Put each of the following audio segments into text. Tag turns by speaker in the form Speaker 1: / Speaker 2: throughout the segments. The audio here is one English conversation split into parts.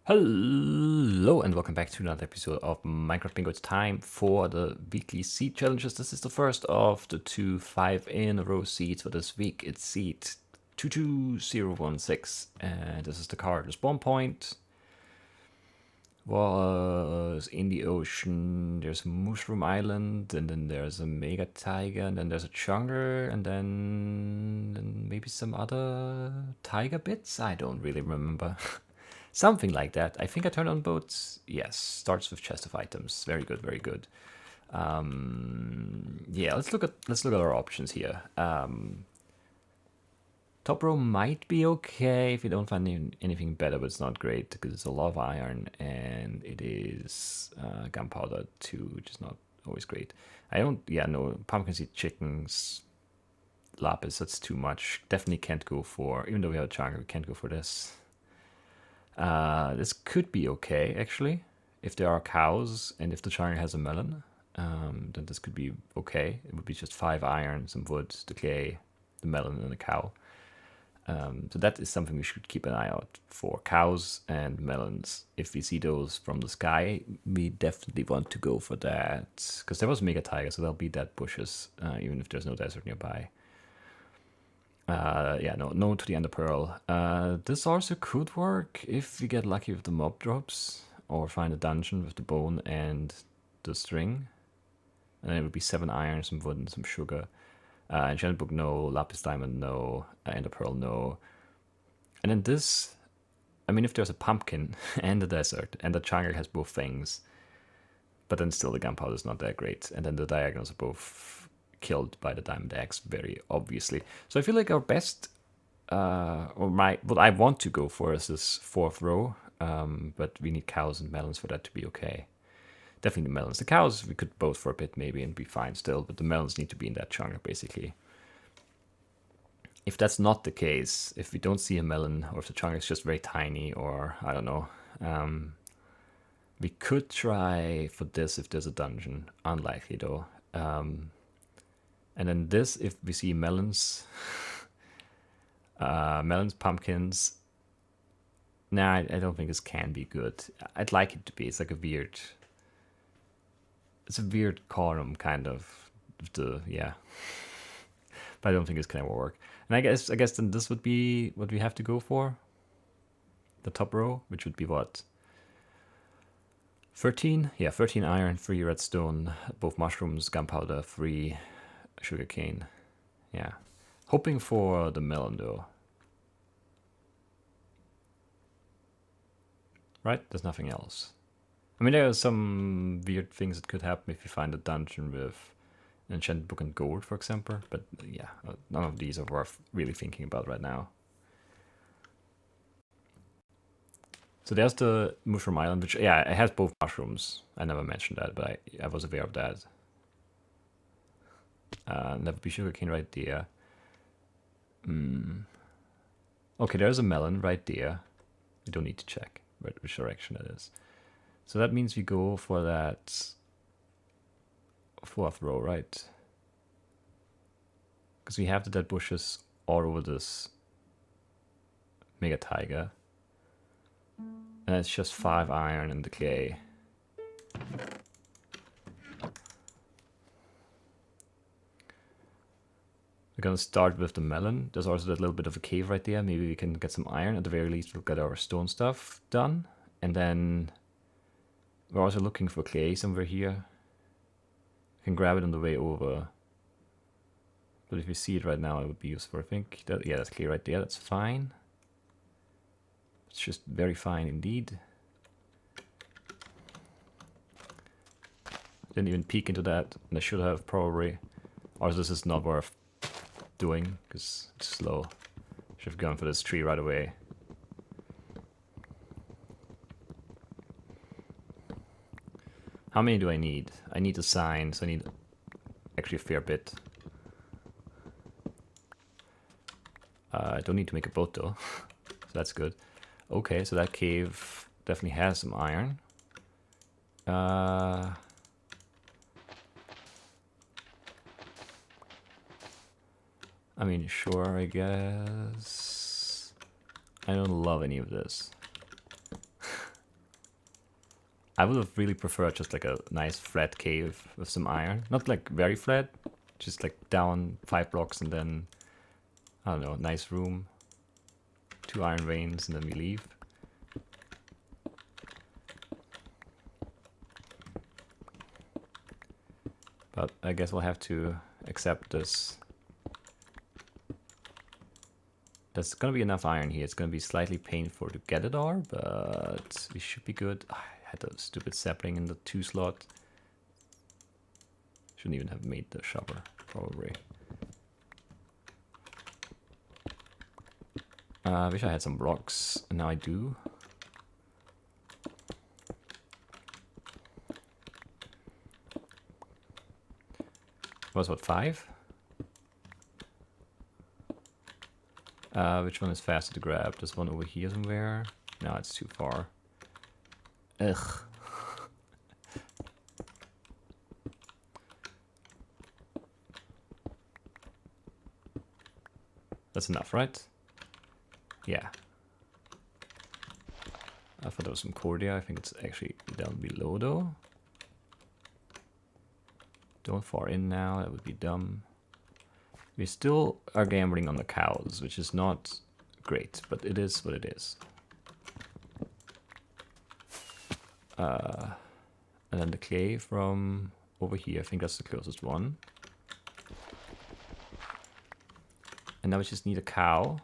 Speaker 1: Hello and welcome back to another episode of Minecraft Bingo. It's time for the weekly seed challenges. This is the first of the 5-in-a-row seeds for this week. It's seed 22016 and this is the card. The spawn point was in the ocean. There's Mushroom Island, and then there's a Mega Tiger, and then there's a Chunger, and then maybe some other tiger bits. I don't really remember. Something like that. I think I turned on boats. Yes, starts with chest of items. Very good, very good. Yeah, let's look at our options here. Top row might be okay if you don't find anything better, but it's not great because it's a lot of iron and it is gunpowder too, which is not always great. No, pumpkin seed chickens, lapis, that's too much. Definitely can't go for, even though we have a chunk, we can't go for this. This could be okay, actually, if there are cows and if the chunk has a melon. Then this could be okay. It would be just 5 iron, some wood, the clay, the melon, and the cow. So that is something we should keep an eye out for. Cows and melons. If we see those from the sky, we definitely want to go for that. Because there was Mega Tiger, so there'll be dead bushes, even if there's no desert nearby. No to the Ender Pearl. This also could work if we get lucky with the mob drops, or find a dungeon with the bone and the string. And then it would be 7 iron, some wood, and some sugar. Enchanted Book, no. Lapis Diamond, no. Ender Pearl, no. And then this, I mean, if there's a pumpkin and a desert, and the jungle has both things, but then still the gunpowder is not that great. And then the diagonals are both killed by the diamond axe, very obviously. So I feel like our best, what I want to go for is this 4th row, but we need cows and melons for that to be okay. Definitely the melons. The cows, we could both for a bit maybe and be fine still, but the melons need to be in that chunk, basically. If that's not the case, if we don't see a melon, or if the chunk is just very tiny, or I don't know, we could try for this if there's a dungeon. Unlikely though. And then this, if we see melons, melons, pumpkins. Nah, I don't think this can be good. I'd like it to be. It's like a weird. It's a weird column, kind of. Yeah. But I don't think this can ever work. And I guess then this would be what we have to go for. The top row, which would be what? 13? Yeah, 13 iron, 3 redstone, both mushrooms, gunpowder, 3 sugarcane. Yeah. Hoping for the melon though. Right? There's nothing else. I mean, there are some weird things that could happen if you find a dungeon with an enchanted book and gold, for example. But yeah, none of these are worth really thinking about right now. So there's the Mushroom Island, which, yeah, it has both mushrooms. I never mentioned that, but I was aware of that. And that would be sugarcane right there. Okay, there's a melon right there. We don't need to check which direction that is. So that means we go for that 4th row, right? Because we have the dead bushes all over this Mega Tiger. And it's just 5 iron in the clay. We're gonna start with the melon. There's also that little bit of a cave right there. Maybe we can get some iron. At the very least, we'll get our stone stuff done. And then we're also looking for clay somewhere here. We can grab it on the way over. But if you see it right now, it would be useful, I think. Yeah, that's clay right there. That's fine. It's just very fine indeed. Didn't even peek into that, and I should have probably. Or this is not worth doing, because it's slow. Should have gone for this tree right away. How many do I need? I need a sign, so I need actually a fair bit. I don't need to make a boat though, so that's good. Okay, so that cave definitely has some iron. I mean, sure, I guess. I don't love any of this. I would have really preferred just like a nice flat cave with some iron. Not like very flat, just like down 5 blocks and then, I don't know, nice room. 2 iron veins and then we leave. But I guess we'll have to accept this. There's gonna be enough iron here. It's gonna be slightly painful to get it all, but we should be good. I had a stupid sapling in the 2 slot. Shouldn't even have made the shopper, probably. I wish I had some blocks, and now I do. Was what, 5? Which one is faster to grab? This one over here somewhere? No, it's too far. Ugh. That's enough, right? Yeah. I thought there was some cordia. I think it's actually down below though. Don't fall in now, that would be dumb. We still are gambling on the cows, which is not great, but it is what it is. And then the clay from over here, I think that's the closest one. And now we just need a cow.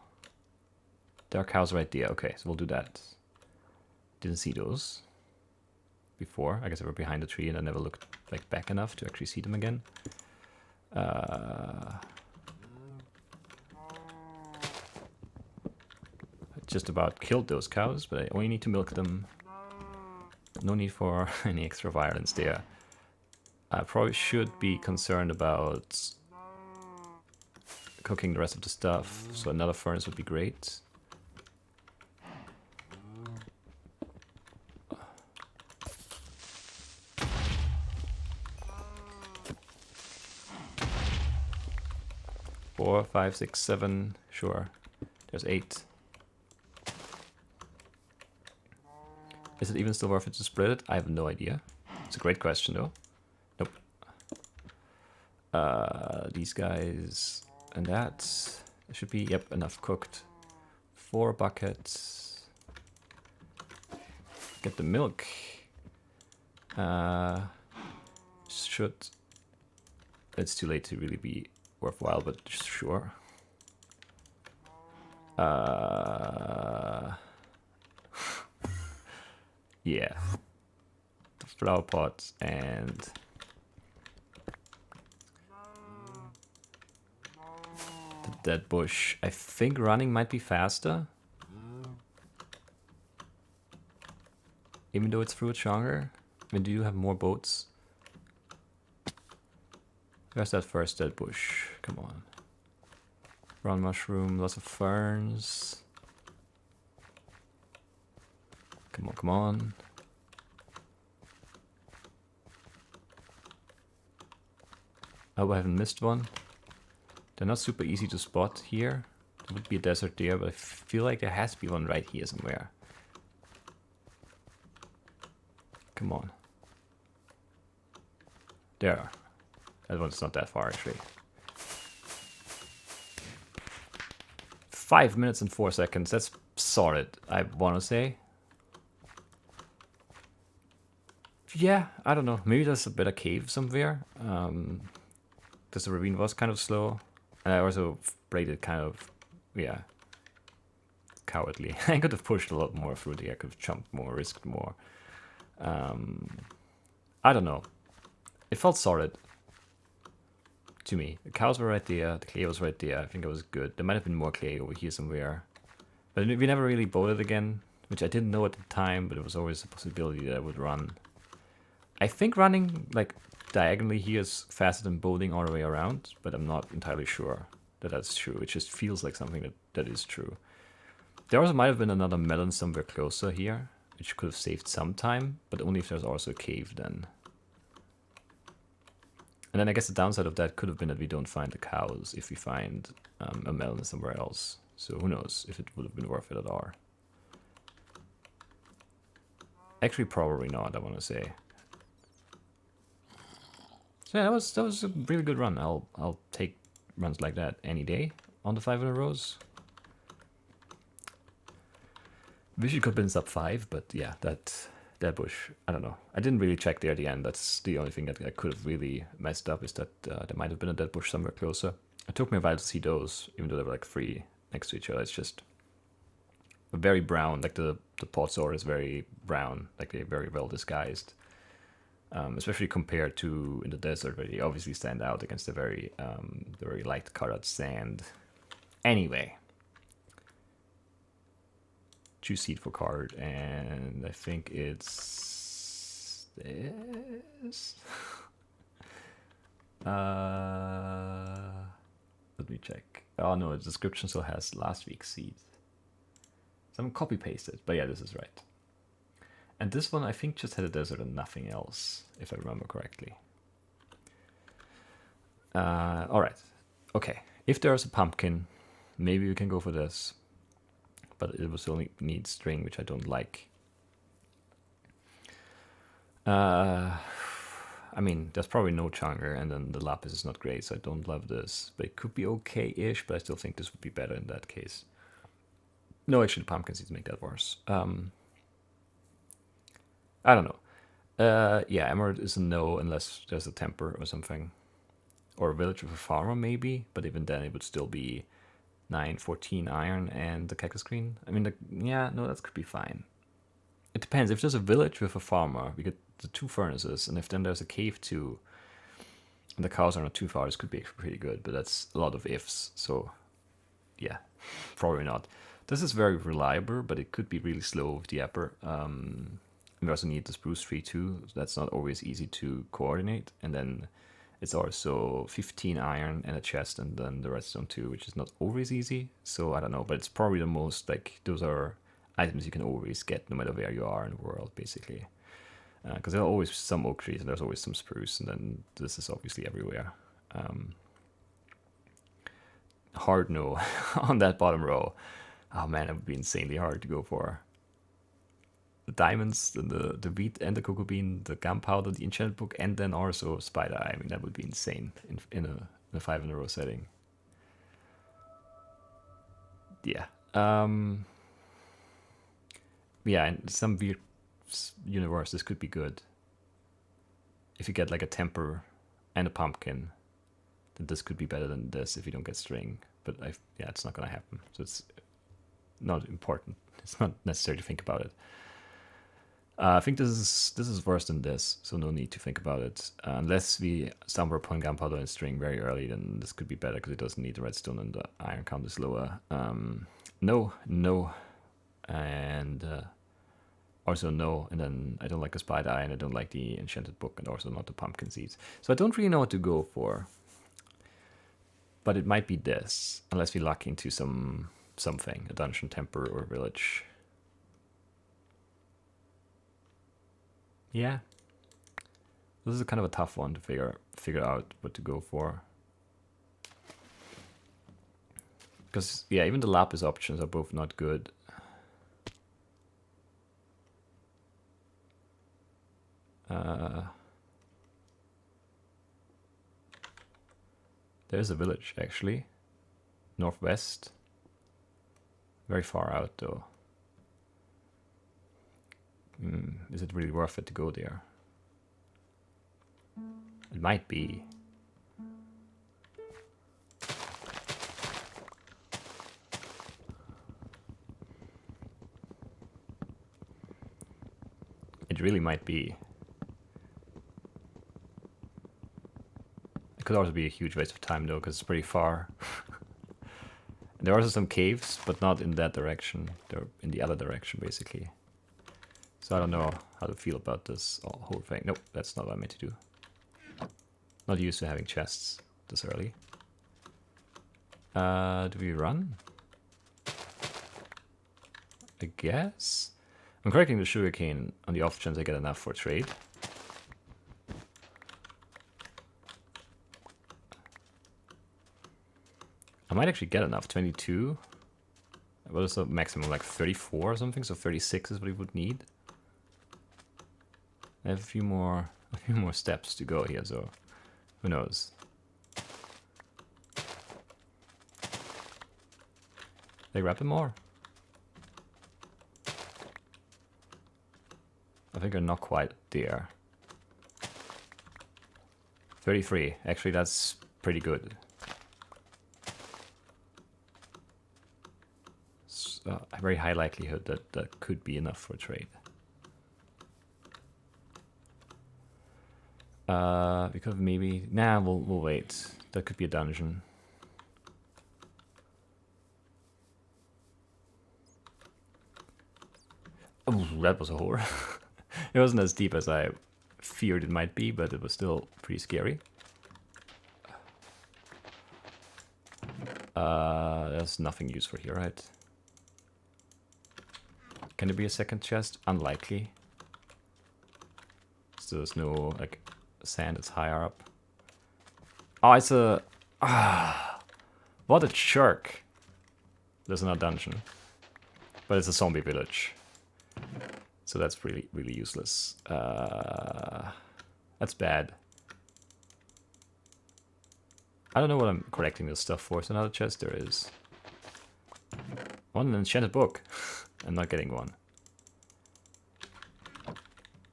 Speaker 1: There are cows right there. Okay, so we'll do that. Didn't see those before. I guess they were behind the tree and I never looked like back enough to actually see them again. I just about killed those cows, but I only need to milk them. No need for any extra violence there. I probably should be concerned about cooking the rest of the stuff, so another furnace would be great. Four, 5, 6, 7, sure. There's 8. Is it even still worth it to split it? I have no idea. It's a great question though. Nope. These guys and that should be, yep, enough cooked. 4 buckets. Get the milk. Should. It's too late to really be worthwhile, but sure. Yeah. The flower pots and the dead bush. I think running might be faster. Even though it's fruit stronger. I mean, do you have more boats? Where's that first dead bush? Come on. Brown mushroom, lots of ferns. Come on, come on. I hope I haven't missed one. They're not super easy to spot here. There would be a desert there, but I feel like there has to be one right here somewhere. Come on. There. That one's not that far, actually. 5 minutes and 4 seconds. That's solid, I want to say. Yeah, I don't know. Maybe there's a better cave somewhere. Because the ravine was kind of slow. And I also played it kind of, yeah, cowardly. I could have pushed a lot more through there. I could have jumped more, risked more. I don't know. It felt solid to me. The cows were right there. The clay was right there. I think it was good. There might have been more clay over here somewhere. But we never really boated again, which I didn't know at the time, but it was always a possibility that I would run. I think running like diagonally here is faster than boating all the way around, but I'm not entirely sure that that's true. It just feels like something that is true. There also might have been another melon somewhere closer here, which could have saved some time, but only if there's also a cave then. And then I guess the downside of that could have been that we don't find the cows if we find a melon somewhere else. So who knows if it would have been worth it at all. Actually, probably not, I want to say. So yeah, that was a really good run. I'll take runs like that any day on the 500 rows. Wish it could have been sub 5, but yeah, that bush, I don't know. I didn't really check there at the end. That's the only thing that I could have really messed up, is that there might have been a dead bush somewhere closer. It took me a while to see those, even though they were like 3 next to each other. It's just very brown, like the pots are is very brown, like they're very well disguised. Especially compared to in the desert, where they obviously stand out against the very light colored sand. Anyway, choose seed for card, and I think it's this. Let me check. Oh no, the description still has last week's seed. Someone copy pasted, but yeah, this is right. And this one I think just had a desert and nothing else, if I remember correctly. Alright, okay. If there's a pumpkin, maybe we can go for this. But it will still need string, which I don't like. I mean, there's probably no chunger, and then the lapis is not great, so I don't love this. But it could be okay-ish, but I still think this would be better in that case. No, actually, the pumpkin seeds make that worse. I don't know. Yeah, emerald is a no unless there's a temper or something. Or a village with a farmer, maybe. But even then, it would still be 9, 14 iron and the cactus green. I mean, yeah, no, that could be fine. It depends. If there's a village with a farmer, we get the 2 furnaces. And if then there's a cave too, and the cows are not too far, this could be pretty good. But that's a lot of ifs. So, yeah, probably not. This is very reliable, but it could be really slow with the upper. We also need the spruce tree too. So that's not always easy to coordinate. And then it's also 15 iron and a chest, and then the redstone too, which is not always easy. So I don't know, but it's probably the most, like, those are items you can always get no matter where you are in the world, basically. Because there are always some oak trees and there's always some spruce, and then this is obviously everywhere. Hard no on that bottom row. Oh man, it would be insanely hard to go for. The diamonds, the wheat and the cocoa bean, the gunpowder, the enchantment book, and then also spider eye. I mean, that would be insane in a 5 in a row setting. Yeah. Yeah, in some weird universe, this could be good. If you get like a temper and a pumpkin, then this could be better than this if you don't get string. But yeah, it's not gonna happen. So it's not important. It's not necessary to think about it. I think this is worse than this, so no need to think about it. Unless we stumble upon gunpowder and string very early, then this could be better because it doesn't need the redstone and the iron count is lower. No, and also no, and then I don't like the spider eye, and I don't like the enchanted book, and also not the pumpkin seeds. So I don't really know what to go for. But it might be this, unless we luck into something, a dungeon, temper, or village. Yeah, this is kind of a tough one to figure out what to go for. Because yeah, even the lapis options are both not good. There's a village actually, northwest. Very far out though. Is it really worth it to go there? It might be. It really might be. It could also be a huge waste of time though, because it's pretty far. There are also some caves, but not in that direction. They're in the other direction, basically. So I don't know how to feel about this whole thing. Nope, that's not what I meant to do. Not used to having chests this early. Do we run? I guess. I'm correcting the sugarcane on the off chance I get enough for trade. I might actually get enough. 22. What is the maximum? Like 34 or something? So 36 is what we would need. I have a few more steps to go here, so who knows? They grab them more. I think they're not quite there. 33. Actually, that's pretty good. A very high likelihood that that could be enough for a trade. Because maybe... Nah, we'll wait. That could be a dungeon. Oh, that was a horror. It wasn't as deep as I feared it might be, but it was still pretty scary. There's nothing useful here, right? Can there be a second chest? Unlikely. So there's no, like, sand that's higher up. Oh, it's a... what a jerk. There's another dungeon. But it's a zombie village. So that's really, really useless. That's bad. I don't know what I'm collecting this stuff for. Is another chest? There is. One, an enchanted book. I'm not getting one.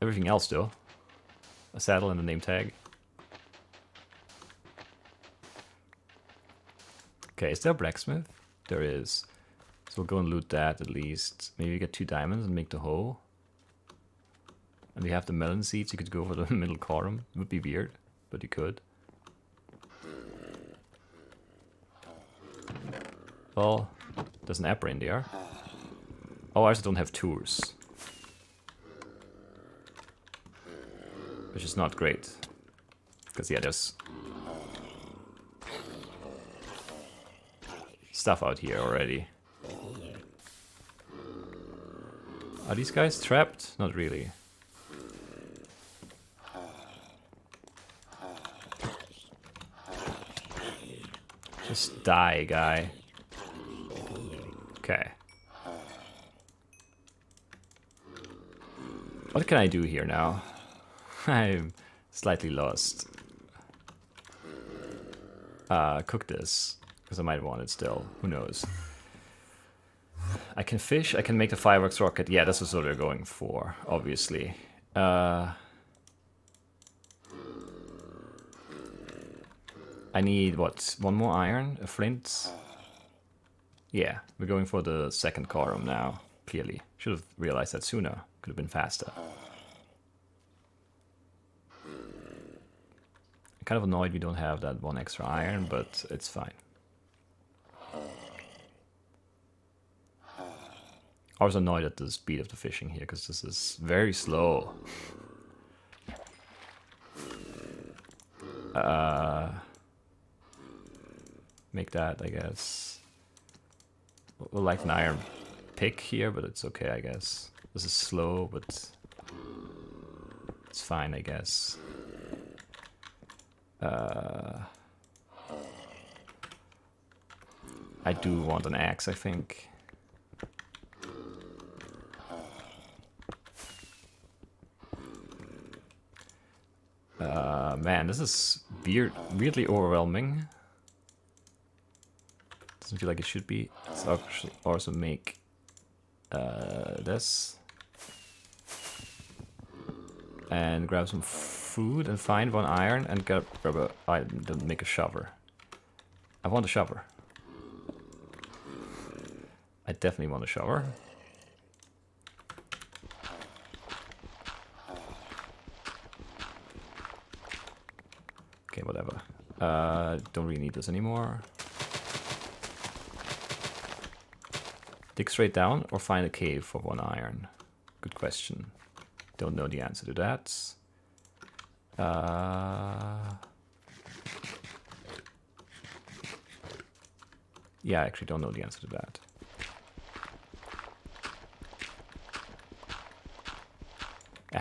Speaker 1: Everything else, though. A saddle and a name tag. Okay, is there a blacksmith? There is. So we'll go and loot that at least. Maybe get 2 diamonds and make the hoe. And we have the melon seeds. You could go for the middle column. It would be weird, but you could. Well, there's an apple in there. Oh, I also don't have tours. Which is not great. Because, yeah, there's stuff out here already. Are these guys trapped? Not really. Just die, guy. Okay. What can I do here now? I'm slightly lost. Cook this, because I might want it still. Who knows? I can fish, I can make the fireworks rocket. Yeah, this is what they're going for, obviously. I need, what, 1 more iron? A flint? Yeah, we're going for the second column now, clearly. Should have realized that sooner. Could have been faster. I'm kind of annoyed we don't have that 1 extra iron, but it's fine. I was annoyed at the speed of the fishing here, because this is very slow. Make that, I guess. We'll like an iron pick here, but it's okay, I guess. This is slow, but it's fine, I guess. I do want an axe, I think. Man, this is weirdly overwhelming. Doesn't feel like it should be. So I'll also make this. And grab some food and find 1 iron and grab a item to make a shovel. I want a shovel. I definitely want a shovel. Okay, whatever. Don't really need this anymore. Dig straight down or find a cave for 1 iron? Good question. Don't know the answer to that. Yeah, I actually don't know the answer to that.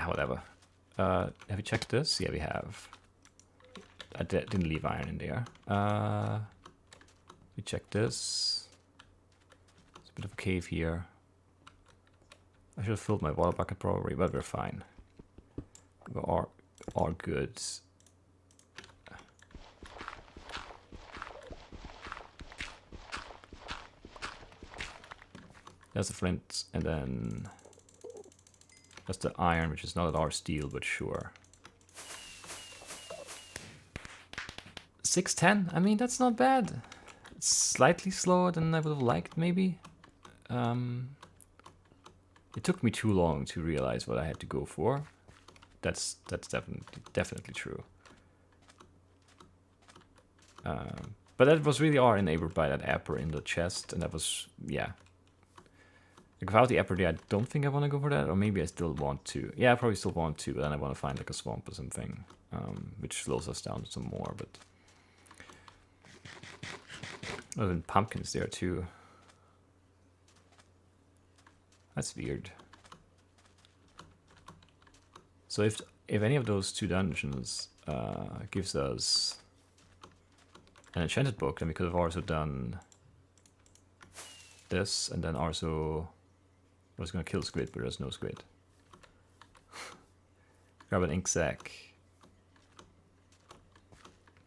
Speaker 1: Whatever. Have we checked this? Yeah, we have. I didn't leave iron in there. We checked this. There's a bit of a cave here. I should have filled my water bucket probably, but we're fine. are good. There's the flint, and then that's the iron, which is not at our steel, but sure. 610. I mean, that's not bad. It's slightly slower than I would have liked, maybe. It took me too long to realize what I had to go for. That's definitely true. But that was really all enabled by that apple in the chest, and that was, yeah. Like without the apple there, I don't think I want to go for that, or maybe I still want to. Yeah, I probably still want to, but then I want to find like a swamp or something, which slows us down some more. But oh, and pumpkins there too. That's weird. So if any of those two dungeons gives us an enchanted book, then we could have also done this, and then also I was gonna kill squid, but there's no squid. Grab an ink sac,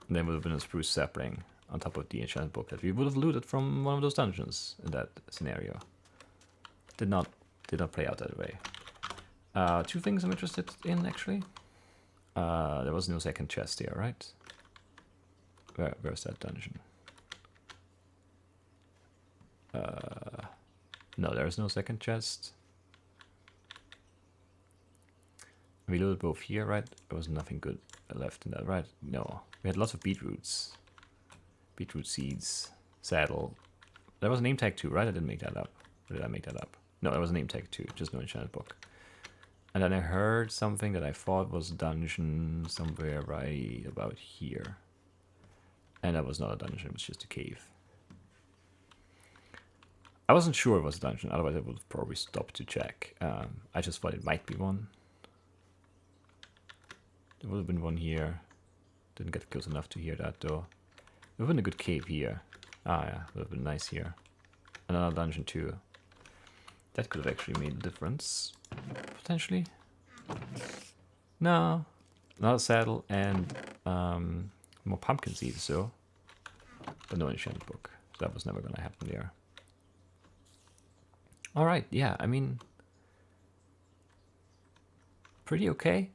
Speaker 1: and then would have been a spruce sapling on top of the enchanted book that we would have looted from one of those dungeons in that scenario. Did not play out that way. Two things I'm interested in, actually. There was no second chest here, right? Where's that dungeon? No, there is no second chest. We looted both here, right? There was nothing good left in that, right? No. We had lots of beetroots. Beetroot seeds. Saddle. There was a name tag too, right? I didn't make that up. Or did I make that up? No, there was a name tag too, just no enchanted book. And then I heard something that I thought was a dungeon somewhere right about here. And that was not a dungeon, it was just a cave. I wasn't sure it was a dungeon, otherwise I would have probably stopped to check. I just thought it might be one. There would have been one here. Didn't get close enough to hear that though. There would have been a good cave here. Ah yeah, would have been nice here. Another dungeon too. That could have actually made a difference, potentially. No, not a saddle and more pumpkin seeds, so. But no enchanted book. So that was never going to happen there. All right, yeah, I mean, pretty okay.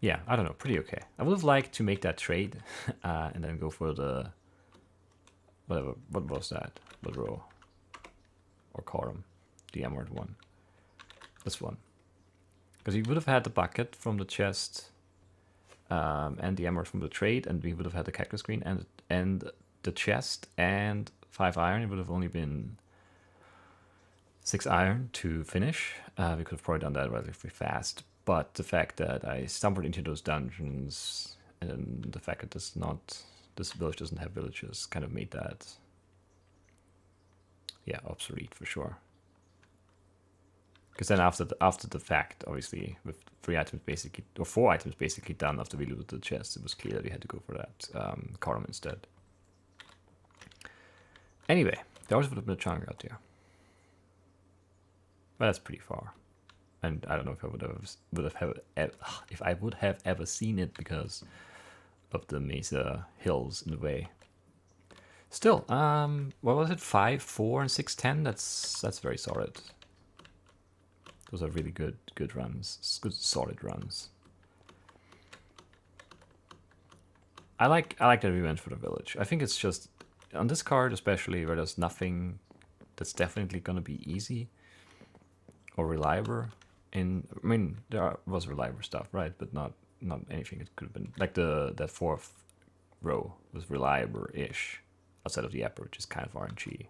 Speaker 1: Yeah, I don't know, pretty okay. I would have liked to make that trade and then go for the whatever. What was that? What row? Or column? The emerald one. This one. Because we would have had the bucket from the chest and the emerald from the trade, and we would have had the cactus green and the chest and 5 iron. It would have only been 6 iron to finish. We could have probably done that relatively fast. But the fact that I stumbled into those dungeons and the fact that this village doesn't have villages kind of made that, yeah, obsolete for sure. Because then after the fact, obviously, with 3 items basically, or 4 items basically done after we looted the chest, it was clear that we had to go for that column instead. Anyway, there always would have been a chunk out there. But that's pretty far. And I don't know if I would have ever seen it because of the mesa hills in the way. Still, what was it? 5, 4, and 6, 10. That's very solid. Those are really good runs. Good solid runs. I like that we went for the village. I think it's just on this card especially where there's nothing that's definitely gonna be easy or reliable. I mean, there was reliable stuff, right? But not anything. It could have been like that 4th row was reliable-ish outside of the upper, which is kind of RNG.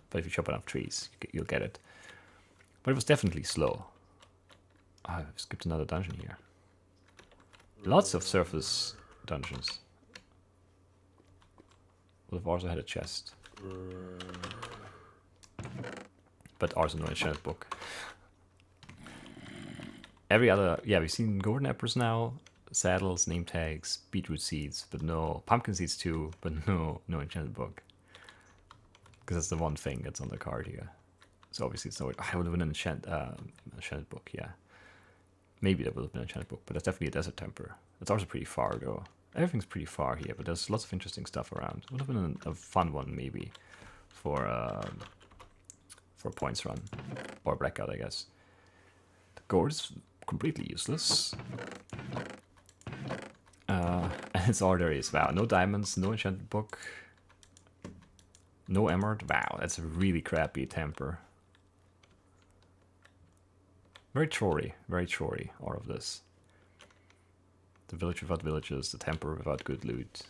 Speaker 1: But if you chop enough trees, you'll get it. But it was definitely slow. Oh, I've skipped another dungeon here. Lots of surface dungeons. Would have also had a chest. But also no enchanted book. Every other, yeah, we've seen golden apples now, saddles, name tags, beetroot seeds, but no pumpkin seeds too, but no enchanted book. Because that's the one thing that's on the card here. So obviously it's no. I would have been an enchanted book, yeah. Maybe that would have been an enchanted book, but that's definitely a desert temper. It's also pretty far though. Everything's pretty far here, but there's lots of interesting stuff around. It would have been a fun one maybe for points run or blackout, I guess. The gourd is completely useless. And it's all there is. Wow, no diamonds, no enchanted book, no emerald. Wow, that's a really crappy temper. Very chory, all of this. The village without villages, the temper without good loot.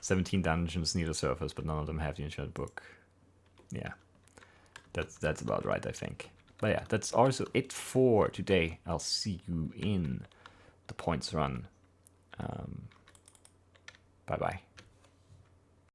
Speaker 1: 17 dungeons near the surface, but none of them have the enchanted book. Yeah, that's about right, I think. But yeah, that's also it for today. I'll see you in the points run. Bye-bye.